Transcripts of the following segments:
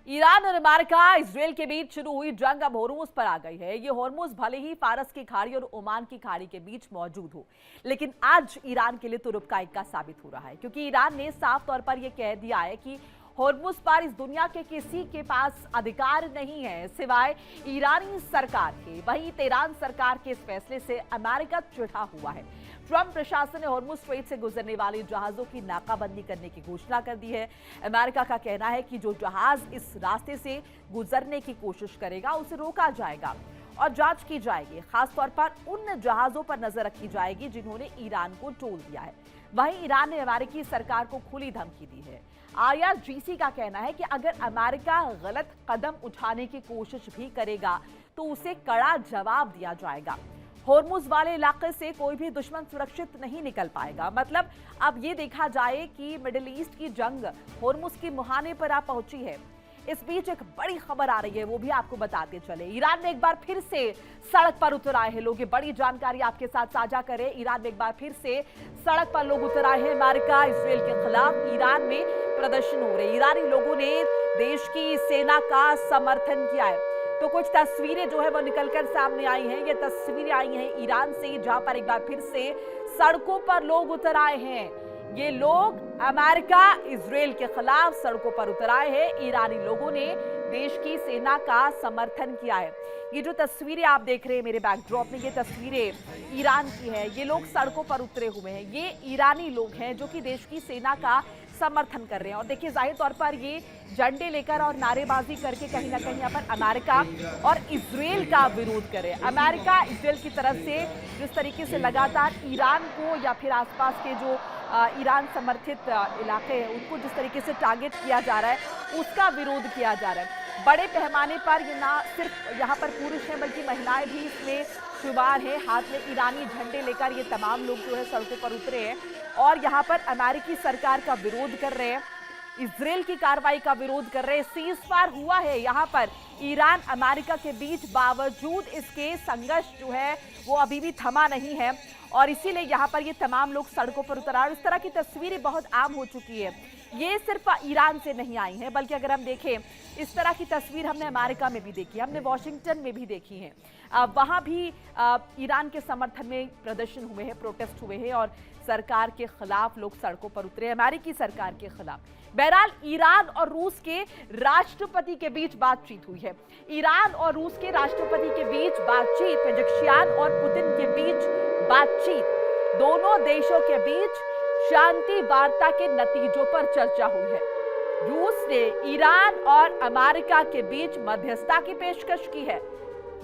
Iran और America Israel के बीच शुरू हुई जंग अब होर्मुज पर आ गई है। ये होर्मुज भले ही फारस की खाड़ी और ओमान की खाड़ी के बीच मौजूद हो, लेकिन आज ईरान के लिए तुरुप का इक्का साबित हो रहा है, क्योंकि ईरान ने साफ तौर पर यह कह दिया है कि होर्मुज पर इस दुनिया के किसी के पास अधिकार नहीं है सिवाय ईरानी सरकार के। वहीं तेहरान सरकार के इस फैसले से अमेरिका चिढ़ा हुआ है। ट्रंप प्रशासन ने होर्मुज स्ट्रेट से गुजरने वाले जहाजों की नाकाबंदी करने की घोषणा कर दी है। अमेरिका का कहना है कि जो जहाज इस रास्ते से गुजरने की कोशिश करेगा उसे रोका जाएगा और जांच की जाएगी। खासतौर पर उन जहाजों पर नजर रखी जाएगी जिन्होंने ईरान को टोल दिया है। वहीं ईरान ने अमेरिकी सरकार को खुली धमकी दी है। IRGC का कहना है कि अगर अमेरिका गलत कदम उठाने की कोशिश भी करेगा तो उसे कड़ा जवाब दिया जाएगा। होर्मुज वाले इलाके से कोई भी दुश्मन सुरक्षित नहीं निकल पाएगा। मतलब अब ये देखा जाए कि मिडिल ईस्ट की जंग होर्मुज की मुहाने पर आ पहुंची है। इस बीच एक बड़ी खबर आ रही है, वो भी आपको बताते चले। ईरान में एक बार फिर से सड़क पर उतर आए हैं लोग। ये बड़ी जानकारी आपके साथ साझा करें। ईरान में एक बार फिर से सड़क पर लोग उतर आए हैं। अमेरिका इजराइल के खिलाफ ईरान में प्रदर्शन हो रहे। ईरानी लोगों ने देश की सेना का समर्थन किया है। तो कुछ तस्वीरें जो है वो निकलकर सामने आई हैं। ये तस्वीरें आई हैं ईरान से, जहां पर एक बार फिर से सड़कों पर लोग उतर आए हैं। ये लोग अमेरिका इजराइल के खिलाफ सड़कों पर उतर आए हैं। ईरानी लोगों ने देश की सेना का समर्थन किया है। ये जो तस्वीरें आप देख रहे हैं मेरे बैकड्रॉप में, ये तस्वीरें ईरान की है। ये लोग सड़कों पर उतरे हुए हैं। ये ईरानी लोग हैं जो कि देश की सेना का समर्थन कर रहे हैं। और देखिए, जाहिर तौर पर ये झंडे लेकर और नारेबाजी करके कहीं ना कहीं यहाँ पर अमेरिका और इजराइल का विरोध कर रहे हैं। अमेरिका इजराइल की तरफ से जिस तरीके से लगातार ईरान को या फिर आसपास के जो ईरान समर्थित इलाके हैं उनको जिस तरीके से टारगेट किया जा रहा है, उसका विरोध किया जा रहा है। बड़े पैमाने पर ये ना सिर्फ यहाँ पर पुरुष हैं बल्कि महिलाएं भी इसमें शुमार हैं। हाथ में ईरानी झंडे लेकर ये तमाम लोग जो है सड़कों पर उतरे हैं और यहाँ पर अमेरिकी सरकार का विरोध कर रहे हैं, इजराइल की कार्रवाई का विरोध कर रहे हैं। सीज फायर हुआ है यहाँ पर ईरान अमेरिका के बीच, बावजूद इसके संघर्ष जो है वो अभी भी थमा नहीं है और इसीलिए यहाँ पर ये तमाम लोग सड़कों पर उतर आए। इस तरह की तस्वीरें बहुत आम हो चुकी है। ये सिर्फ ईरान से नहीं आई हैं, बल्कि अगर हम देखें इस तरह की तस्वीर हमने अमेरिका में भी देखी, हमने वॉशिंगटन में भी देखी है। वहाँ भी ईरान के समर्थन में प्रदर्शन हुए हैं, प्रोटेस्ट हुए हैं और सरकार के खिलाफ लोग सड़कों पर उतरे, अमेरिकी सरकार के खिलाफ। बहरहाल ईरान और रूस के राष्ट्रपति के बीच बातचीत हुई है। ईरान और रूस के राष्ट्रपति के बीच बातचीत, पेजेश्कियान और पुतिन के बीच बातचीत, दोनों देशों के बीच शांति वार्ता के नतीजों पर चर्चा हुई है। रूस ने ईरान और अमेरिका के बीच मध्यस्थता की पेशकश की है।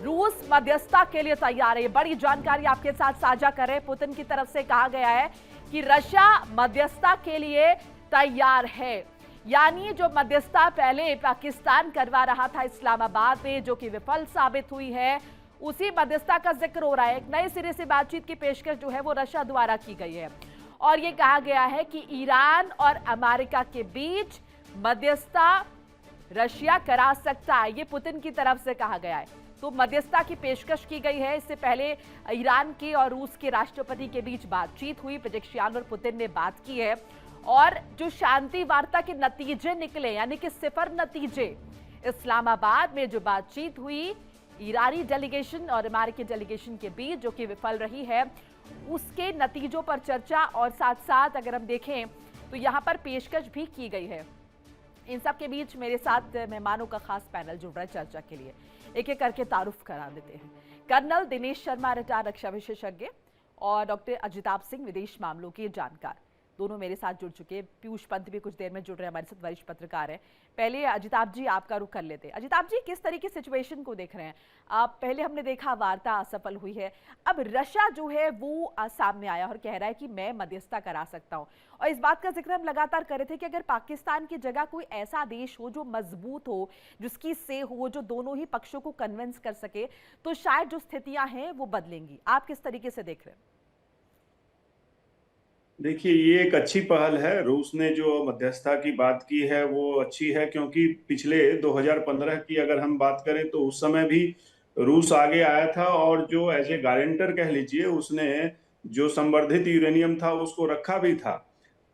रूस मध्यस्थता के लिए तैयार है। बड़ी जानकारी आपके साथ साझा कर रहे हैं। पुतिन की तरफ से कहा गया है कि रशिया मध्यस्थता के लिए तैयार है। यानी जो मध्यस्थता पहले पाकिस्तान करवा रहा था इस्लामाबाद में, जो कि विफल साबित हुई है, उसी मध्यस्थता का जिक्र हो रहा है। एक नए सिरे से बातचीत की पेशकश जो है वो रशिया द्वारा की गई है और ये कहा गया है कि ईरान और अमेरिका के बीच मध्यस्थता रशिया करा सकता है। ये पुतिन की तरफ से कहा गया है। तो मध्यस्थता की पेशकश की गई है। इससे पहले ईरान के और रूस के राष्ट्रपति के बीच बातचीत हुई, पेजेश्कियान और पुतिन ने बात की है और जो शांति वार्ता के नतीजे निकले, यानी कि सिफर नतीजे, इस्लामाबाद में जो बातचीत हुई ईरानी डेलीगेशन और अमेरिकी डेलीगेशन के बीच, जो कि विफल रही है, उसके नतीजों पर चर्चा और साथ साथ अगर हम देखें तो यहाँ पर पेशकश भी की गई है। इन सब के बीच मेरे साथ मेहमानों का खास पैनल जुड़ रहा है चर्चा के लिए। एक एक करके तारुफ करा देते हैं। कर्नल दिनेश शर्मा, रिटायर्ड रक्षा विशेषज्ञ, और डॉक्टर अजिताभ सिंह, विदेश मामलों के जानकार, दोनों मेरे साथ जुड़ चुके हैं। पीयूष पंत भी कुछ देर में जुड़ रहे हैं हमारे साथ, वरिष्ठ पत्रकार हैं। पहले अजिताभ जी आपका रुख कर लेते हैं। अजिताभ जी, किस तरीके सिचुएशन को देख रहे हैं आप? पहले हमने देखा वार्ता असफल हुई है, अब रशिया जो है वो सामने आया और कह रहा है कि मैं मध्यस्थता करा सकता हूं। और इस बात का जिक्र हम लगातार कर रहे थे कि अगर पाकिस्तान की जगह कोई ऐसा देश हो जो मजबूत हो, जिसकी से हो, जो दोनों ही पक्षों को कन्विंस कर सके, तो शायद जो स्थितियां हैं वो बदलेंगी। आप किस तरीके से देख रहे हैं? देखिए, ये एक अच्छी पहल है। रूस ने जो मध्यस्थता की बात की है वो अच्छी है, क्योंकि पिछले 2015 की अगर हम बात करें तो उस समय भी रूस आगे आया था और जो एज ए गारंटर कह लीजिए, उसने जो संवर्धित यूरेनियम था उसको रखा भी था।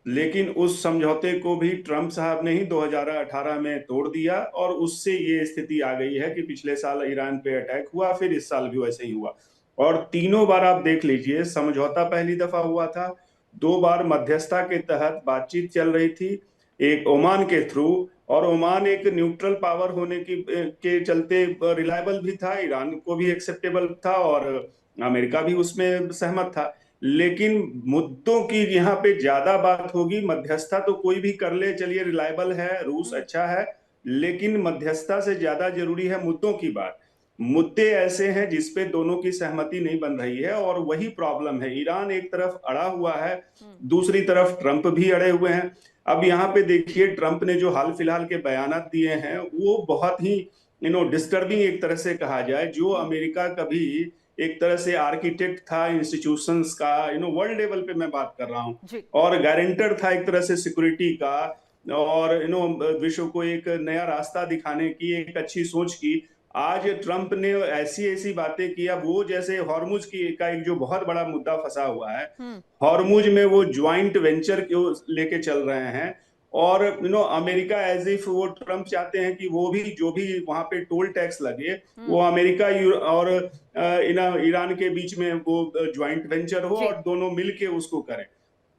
लेकिन उस समझौते को भी ट्रंप साहब ने ही 2018 में तोड़ दिया और उससे ये स्थिति आ गई है कि पिछले साल ईरान पे अटैक हुआ, फिर इस साल भी वैसे ही हुआ। और तीनों बार आप देख लीजिए, समझौता पहली दफा हुआ था, 2 बार मध्यस्थता के तहत बातचीत चल रही थी, एक ओमान के थ्रू, और ओमान एक न्यूट्रल पावर होने की के चलते रिलायबल भी था, ईरान को भी एक्सेप्टेबल था और अमेरिका भी उसमें सहमत था। लेकिन मुद्दों की यहाँ पे ज्यादा बात होगी। मध्यस्थता तो कोई भी कर ले, चलिए, रिलायबल है, रूस अच्छा है, लेकिन मध्यस्थता से ज्यादा जरूरी है मुद्दों की बात। मुद्दे ऐसे हैं जिसपे दोनों की सहमति नहीं बन रही है और वही प्रॉब्लम है। ईरान एक तरफ अड़ा हुआ है, दूसरी तरफ ट्रंप भी अड़े हुए हैं। अब यहाँ पे देखिए, ट्रंप ने जो हाल फिलहाल के बयानात दिए हैं वो बहुत ही डिस्टर्बिंग एक तरह से कहा जाए। जो अमेरिका कभी एक तरह से आर्किटेक्ट था इंस्टीट्यूशंस का, वर्ल्ड लेवल पे मैं बात कर रहा हूँ, जी। और गारंटर था एक तरह से सिक्योरिटी का, और विश्व को एक नया रास्ता दिखाने की, एक अच्छी सोच की, आज ट्रंप ने ऐसी ऐसी बातें किया। वो जैसे हॉर्मुज की का एक जो बहुत बड़ा मुद्दा फंसा हुआ है, हॉर्मुज में वो ज्वाइंट वेंचर क्यों लेके चल रहे हैं, और अमेरिका एज इफ वो ट्रंप चाहते हैं कि वो भी जो भी वहां पे टोल टैक्स लगे वो अमेरिका और ईरान के बीच में वो ज्वाइंट वेंचर हो और दोनों मिलके उसको करें।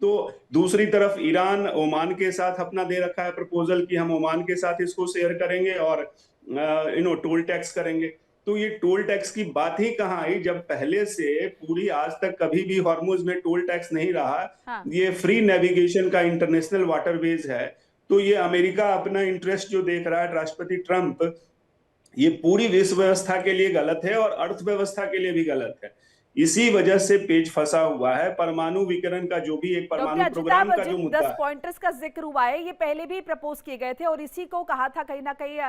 तो दूसरी तरफ ईरान ओमान के साथ अपना दे रखा है प्रपोजल कि हम ओमान के साथ इसको शेयर करेंगे और टोल टैक्स करेंगे। तो ये टोल टैक्स की बात ही कहाँ आई जब पहले से पूरी आज तक कभी भी हॉर्मुज में टोल टैक्स नहीं रहा। हाँ। ये फ्री नेविगेशन का इंटरनेशनल वाटरवेज है। तो ये अमेरिका अपना इंटरेस्ट जो देख रहा है, राष्ट्रपति ट्रंप, ये पूरी विश्व व्यवस्था के लिए गलत है और अर्थव्यवस्था के लिए भी गलत है। इसी वजह से पेच फंसा हुआ है। परमाणु विकिरण का जो भी एक परमाणु प्रोग्राम का जो मुद्दा 10 पॉइंटर्स का जिक्र हुआ है, ये पहले भी प्रपोज किए गए थे और इसी को कहा था कहीं ना कहीं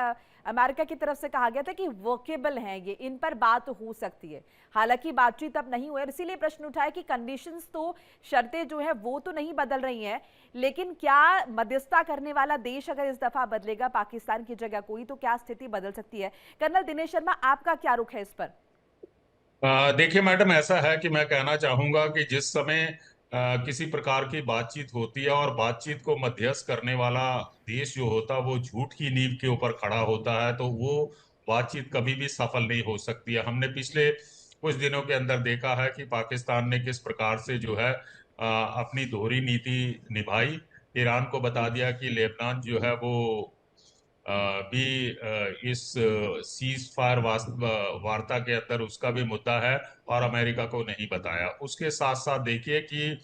अमेरिका की तरफ से कहा गया था कि वर्केबल हैं ये, इन पर बात हो सकती है। हालांकि बातचीत अब नहीं हुई और इसीलिए प्रश्न उठा है कि कंडीशंस तो, शर्तें जो है वो तो नहीं बदल रही हैं, लेकिन क्या मध्यस्थता करने वाला देश अगर इस दफा बदलेगा, पाकिस्तान की जगह कोई, तो क्या स्थिति बदल सकती है? कर्नल दिनेश शर्मा, आपका क्या रुख है इस पर? देखिए मैडम, ऐसा है कि मैं कहना चाहूंगा कि जिस समय किसी प्रकार की बातचीत होती है और बातचीत को मध्यस्थ करने वाला देश जो होता है वो झूठ की नींव के ऊपर खड़ा होता है, तो वो बातचीत कभी भी सफल नहीं हो सकती है। हमने पिछले कुछ दिनों के अंदर देखा है कि पाकिस्तान ने किस प्रकार से जो है अपनी दोहरी नीति निभाई। ईरान को बता दिया कि लेबनान जो है वो इस सीज फायर वार्ता के अंदर उसका भी मुद्दा है और अमेरिका को नहीं बताया। उसके साथ साथ देखिए कि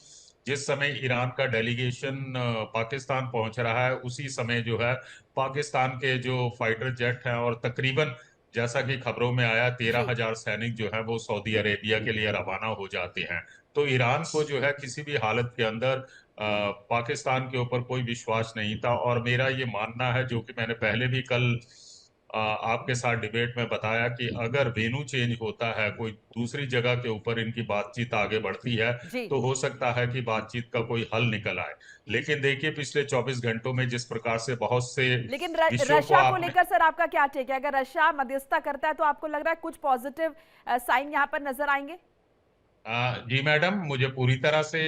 जिस समय ईरान का डेलीगेशन पाकिस्तान पहुंच रहा है, उसी समय जो है पाकिस्तान के जो फाइटर जेट हैं, और तकरीबन जैसा कि खबरों में आया 13,000 सैनिक जो है वो सऊदी अरेबिया के लिए रवाना हो जाते हैं। तो ईरान को जो है किसी भी हालत के अंदर पाकिस्तान के ऊपर कोई विश्वास नहीं था। और मेरा ये मानना है, जो कि मैंने पहले भी कल आपके साथ डिबेट में बताया, कि अगर वेन्यू चेंज होता है, कोई दूसरी जगह के ऊपर इनकी बातचीत आगे बढ़ती है, तो हो सकता है कि बातचीत का कोई हल निकल आए। लेकिन देखिए पिछले 24 घंटों में जिस प्रकार से बहुत से लेकिन रशिया को लेकर सर आपका क्या टेक है? अगर रशिया मध्यस्थता करता है तो आपको लग रहा है कुछ पॉजिटिव साइन यहाँ पर नजर आएंगे? जी मैडम, मुझे पूरी तरह से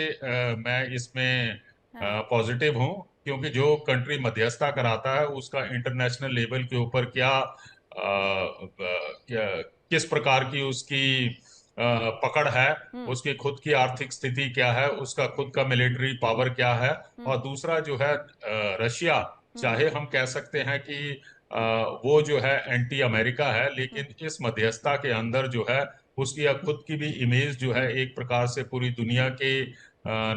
मैं इसमें पॉजिटिव हूँ, क्योंकि जो कंट्री मध्यस्थता कराता है उसका इंटरनेशनल लेवल के ऊपर किस प्रकार की उसकी पकड़ है, उसकी खुद की आर्थिक स्थिति क्या है, उसका खुद का मिलिट्री पावर क्या है। और दूसरा जो है रशिया, चाहे हम कह सकते हैं कि वो जो है एंटी अमेरिका है, लेकिन इस मध्यस्थता के अंदर जो है उसकी खुद की भी इमेज जो है एक प्रकार से पूरी दुनिया के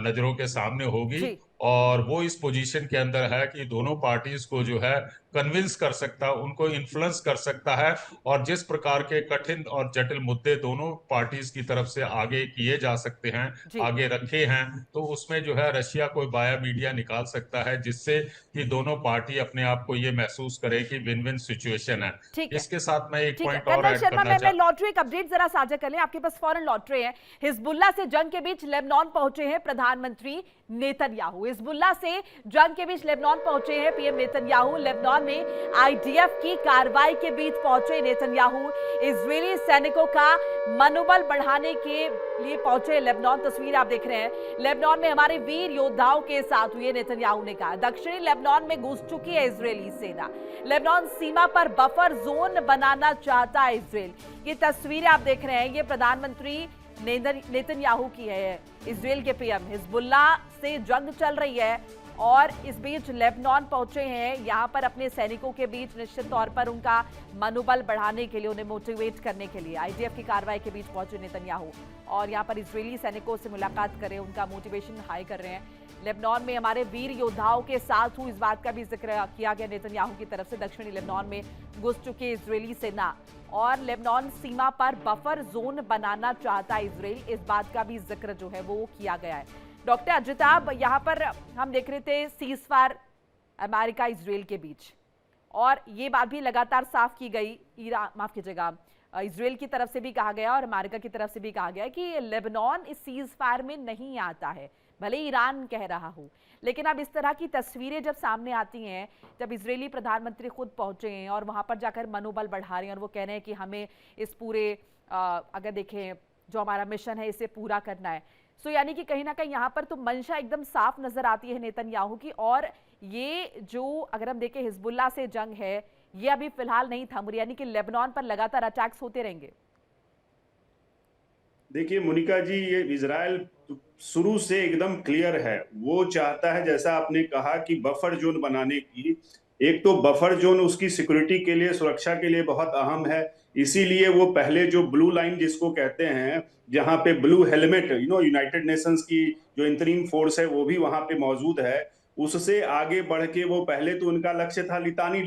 नजरों के सामने होगी। और वो इस पोजीशन के अंदर है कि दोनों पार्टीज को जो है कन्विंस कर सकता है, उनको इन्फ्लुएंस कर सकता है। और जिस प्रकार के कठिन और जटिल मुद्दे दोनों पार्टीज की तरफ से आगे किए जा सकते हैं, आगे रखे हैं, तो उसमें जो है रशिया कोई बाया मीडिया निकाल सकता है, जिससे कि दोनों पार्टी अपने आप को ये महसूस करे कि विन विन सिचुएशन है। इसके साथ मैं एक पॉइंट और ऐड करना चाहता हूं। लॉटरी एक अपडेट जरा साझा कर लें, आपके पास फौरन लॉटरी है। हिजबुल्लाह से जंग के बीच लेबनान पहुंचे हैं प्रधानमंत्री नेतन्याहू। हिजबुल्लाह से जंग के बीच लेबनान पहुंचे हैं पीएम नेतन्याहू। लेबनान में आईडीएफ की कार्रवाई के बीच पहुंचे नेतन्याहू। इजरायली सैनिकों का मनोबल बढ़ाने के लिए पहुंचे लेबनान। तस्वीर आप देख रहे हैं, लेबनान में हमारे वीर योद्धाओं के साथ हुए, नेतन्याहू ने कहा। दक्षिणी लेबनान में घुस चुकी है इजरायली सेना। लेबनान सीमा पर बफर जोन बनाना चाहता है इजरायल। ये तस्वीरें आप देख रहे हैं, ये प्रधानमंत्री नेतन्याहू की है। इजरायल के पीएम, हिजबुल्लाह से जंग चल रही है और इस बीच लेबनान पहुंचे हैं, यहां पर अपने सैनिकों के बीच निश्चित तौर पर उनका मनोबल बढ़ाने के लिए, उन्हें मोटिवेट करने के लिए आईडीएफ की कार्रवाई के बीच पहुंचे नेतन्याहू और यहां पर इजरायली सैनिकों से मुलाकात कर रहे हैं, उनका मोटिवेशन हाई कर रहे हैं। लेबनान में हमारे वीर योद्धाओं के साथ हूं, इस बात का भी जिक्र किया गया नेतन्याहू की तरफ से। दक्षिणी लेबनान में घुस चुकी इजरायली सेना और लेबनान सीमा पर बफर जोन बनाना चाहता है इजरायल, इस बात का भी जिक्र जो है वो किया गया है। डॉक्टर अजिताभ, यहाँ पर हम देख रहे थे सीज फायर अमेरिका इजरायल के बीच, और ये बात भी लगातार साफ की गई, माफ कीजिएगा, इजरायल की तरफ से भी कहा गया और अमेरिका की तरफ से भी कहा गया कि लेबनान इस सीज फायर में नहीं आता है, भले ईरान कह रहा हो। लेकिन अब इस तरह की तस्वीरें जब सामने आती हैं, जब इजरायली प्रधानमंत्री खुद पहुंचे हैं और वहां पर जाकर मनोबल बढ़ा रहे हैं और वो कह रहे हैं कि हमें इस पूरे अगर देखें जो हमारा मिशन है इसे पूरा करना है, सो यानी कि कहीं ना कहीं यहाँ पर तो मंशा एकदम साफ नजर आती है नेतन्याहू की। और ये जो अगर हम देखें हिजबुल्लाह से जंग है, ये अभी फिलहाल नहीं थम रही, यानी कि लेबनान पर लगातार अटैक्स होते रहेंगे। देखिए मोनिका जी, ये इजराइल शुरू से एकदम क्लियर है, वो चाहता है जैसा आपने कहा कि बफर जोन बनाने की। एक तो बफर जोन उसकी सिक्योरिटी के लिए, सुरक्षा के लिए बहुत अहम है, इसीलिए वो पहले जो ब्लू लाइन जिसको कहते हैं, जहां पे ब्लू हेलमेट यूनाइटेड नेशंस की जो इंतरिम फोर्स है वो भी वहां पे मौजूद है, उससे आगे बढ़ के वो पहले तो उनका लक्ष्य था लितानी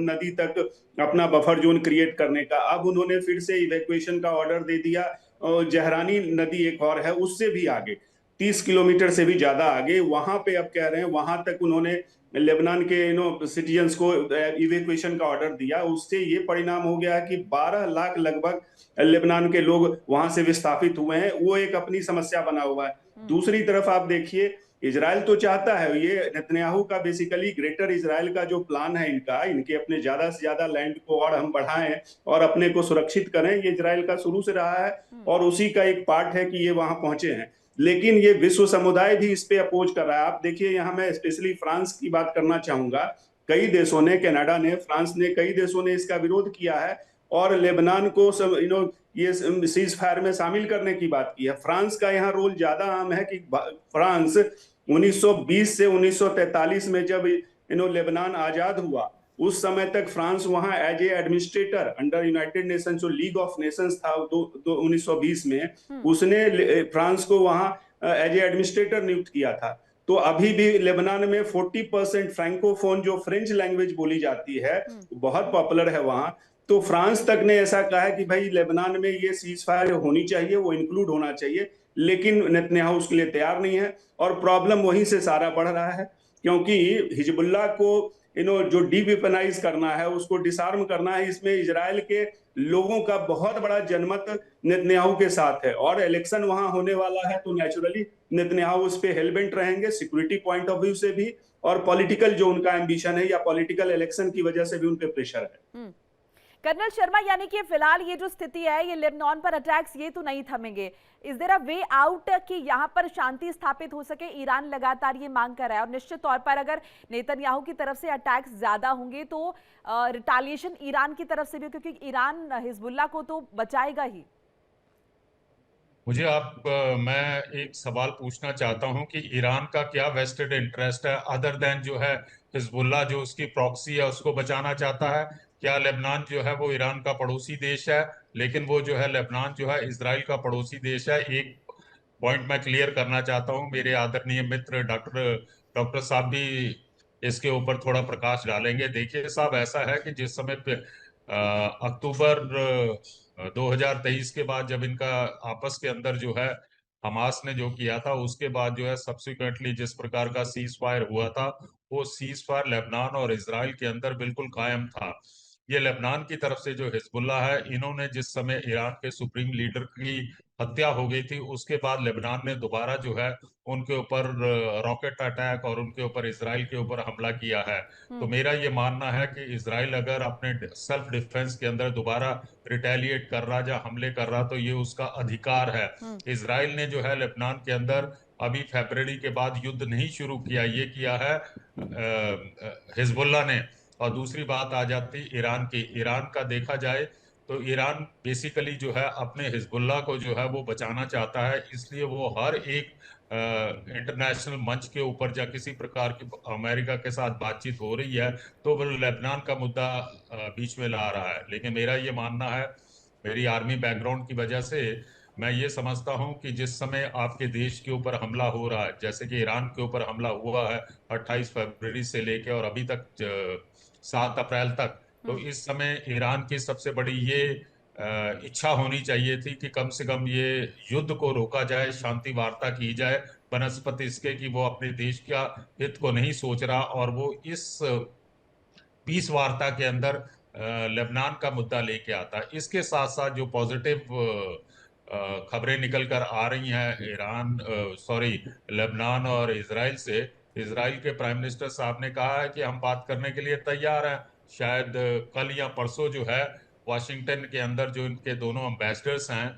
नदी तक अपना बफर जोन क्रिएट करने का। अब उन्होंने फिर से इवैक्यूएशन का ऑर्डर दे दिया, और जहरानी नदी एक और है उससे भी आगे 30 किलोमीटर से भी ज्यादा आगे, वहां पे अब कह रहे हैं वहां तक उन्होंने लेबनान के सिटीजन्स को इवैक्यूएशन का ऑर्डर दिया। उससे ये परिणाम हो गया कि 12 लाख लगभग लेबनान के लोग वहां से विस्थापित हुए हैं, वो एक अपनी समस्या बना हुआ है। दूसरी तरफ आप देखिए, इजराइल तो चाहता है, ये नेतन्याहू का बेसिकली ग्रेटर इजराइल का जो प्लान है इनका, इनके अपने ज्यादा से ज्यादा लैंड को और हम बढ़ाएं और अपने को सुरक्षित करें, ये इजराइल का शुरू से रहा है और उसी का एक पार्ट है कि ये वहां पहुंचे हैं। लेकिन ये विश्व समुदाय भी इस पे अपोज कर रहा है। आप देखिए, यहाँ मैं स्पेशली फ्रांस की बात करना चाहूंगा, कई देशों ने, कनाडा ने, फ्रांस ने, कई देशों ने इसका विरोध किया है और लेबनान को ये सीज फायर में शामिल करने की बात की है। फ्रांस का यहाँ रोल ज्यादा अहम है कि फ्रांस 1920 से 1943 में जब लेबनान आजाद हुआ, उस समय तक फ्रांस वहां as a administrator under United Nation, जो लीग ऑफ नेशंस था 1920 में, उसने फ्रांस को वहां एज ए एडमिनिस्ट्रेटर नियुक्त किया था। तो अभी भी लेबनान में 40% फ्रैंकोफोन जो फ्रेंच लैंग्वेज बोली जाती है बहुत पॉपुलर है वहां। तो फ्रांस तक ने ऐसा कहा है कि भाई लेबनान में ये सीज फायर होनी चाहिए, वो इंक्लूड होना चाहिए, लेकिन नेतन्याहू उसके लिए तैयार नहीं है और प्रॉब्लम वहीं से सारा बढ़ रहा है, क्योंकि हिजबुल्लाह को जो डीवेपनाइज करना है, उसको डिसआर्म करना है, इसमें इजराइल के लोगों का बहुत बड़ा जनमत नेतन्याहू के साथ है और इलेक्शन वहां होने वाला है, तो नेचुरली नेतन्याहू उस पे हेलबेंट रहेंगे सिक्योरिटी पॉइंट ऑफ व्यू से भी, और पॉलिटिकल जो उनका एम्बिशन है या पॉलिटिकल इलेक्शन की वजह से भी उन पे प्रेशर है। कर्नल शर्मा, यानी कि फिलहाल ये जो स्थिति है, ये लेबनान पर अटैक्स ये तो नहीं थमेंगे। Is there a way out कि यहाँ पर शांति स्थापित हो सके? ईरान लगातार ये मांग कर रहा है और निश्चित तौर पर अगर नेतन्याहू की तरफ से अटैक्स ज्यादा होंगे तो रिटालिएशन ईरान की तरफ से भी, क्योंकि ईरान हिजबुल्लाह को तो बचाएगा ही। मैं एक सवाल पूछना चाहता हूं कि ईरान का क्या वेस्टेड इंटरेस्ट है अदर देन जो है हिजबुल्लाह, जो उसकी प्रॉक्सी है उसको बचाना चाहता है? क्या लेबनान जो है वो ईरान का पड़ोसी देश है, लेकिन वो जो है लेबनान जो है इजराइल का पड़ोसी देश है? एक पॉइंट मैं क्लियर करना चाहता हूं, मेरे आदरणीय मित्र डॉक्टर साहब भी इसके ऊपर थोड़ा प्रकाश डालेंगे। देखिए साहब, ऐसा है कि जिस समय पे अक्टूबर 2023 के बाद जब इनका आपस के अंदर जो है हमास ने जो किया था, उसके बाद जो है सब्सिक्वेंटली जिस प्रकार का सीज फायर हुआ था, वो सीज फायर लेबनान और इजराइल के अंदर बिल्कुल कायम था। ये लेबनान की तरफ से जो हिजबुल्लाह है, इन्होंने जिस समय ईरान के सुप्रीम लीडर की हत्या हो गई थी, उसके बाद लेबनान ने दोबारा जो है उनके ऊपर रॉकेट अटैक और उनके ऊपर इसराइल के ऊपर हमला किया है। तो मेरा ये मानना है कि इसराइल अगर अपने सेल्फ डिफेंस के अंदर दोबारा रिटेलिएट कर रहा या हमले कर रहा, तो ये उसका अधिकार है। इसराइल ने जो है लेबनान के अंदर अभी फरवरी के बाद युद्ध नहीं शुरू किया, ये किया है हिजबुल्लाह ने। और दूसरी बात आ जाती ईरान की। ईरान का देखा जाए तो ईरान बेसिकली जो है अपने हिजबुल्लाह को जो है वो बचाना चाहता है, इसलिए वो हर एक इंटरनेशनल मंच के ऊपर या किसी प्रकार की अमेरिका के साथ बातचीत हो रही है तो वो लेबनान का मुद्दा बीच में ला रहा है। लेकिन मेरा ये मानना है, मेरी आर्मी बैकग्राउंड की वजह से मैं ये समझता हूं कि जिस समय आपके देश के ऊपर हमला हो रहा है, जैसे कि ईरान के ऊपर हमला हुआ है 28 फरवरी से लेके और अभी तक 7 अप्रैल तक, तो इस समय ईरान की सबसे बड़ी ये इच्छा होनी चाहिए थी कि कम से कम ये युद्ध को रोका जाए, शांति वार्ता की जाए, बनस्पत इसके कि वो अपने देश का हित को नहीं सोच रहा और वो इस पीस वार्ता के अंदर लेबनान का मुद्दा लेके आता है। इसके साथ साथ जो पॉजिटिव खबरें निकल कर आ रही हैं लेबनान और इसराइल से, इसराइल के प्राइम मिनिस्टर साहब ने कहा है कि हम बात करने के लिए तैयार हैं। शायद कल या परसों जो है वाशिंगटन के अंदर जो इनके दोनों एम्बेसडर्स हैं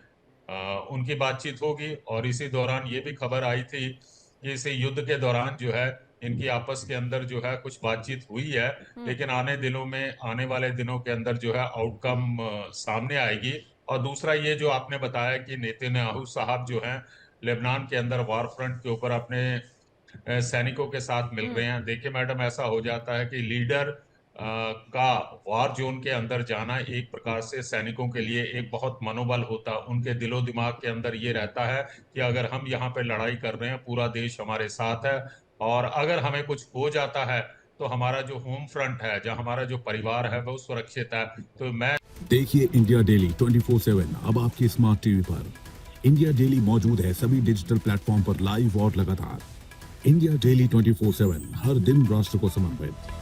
उनकी बातचीत होगी। और इसी दौरान ये भी खबर आई थी कि इस युद्ध के दौरान जो है इनकी आपस के अंदर जो है कुछ बातचीत हुई है, लेकिन आने वाले दिनों के अंदर जो है आउटकम सामने आएगी। और दूसरा ये जो आपने बताया कि नेतन्याहू साहब जो हैं लेबनान के अंदर वार फ्रंट के ऊपर अपने सैनिकों के साथ मिल रहे हैं। देखिए मैडम, ऐसा हो जाता है कि लीडर का वार जोन के अंदर जाना एक प्रकार से सैनिकों के लिए एक बहुत मनोबल होता है। उनके दिलो दिमाग के अंदर ये रहता है कि अगर हम यहाँ पे लड़ाई कर रहे हैं, पूरा देश हमारे साथ है, और अगर हमें कुछ हो जाता है तो हमारा जो होम फ्रंट है, जहाँ हमारा जो परिवार है, वो सुरक्षित है। तो मैं देखिए इंडिया डेली 24/7 अब आपकी स्मार्ट टीवी पर। इंडिया डेली मौजूद है सभी डिजिटल प्लेटफॉर्म पर लाइव और लगातार। इंडिया डेली 24/7 हर दिन राष्ट्र को समर्पित।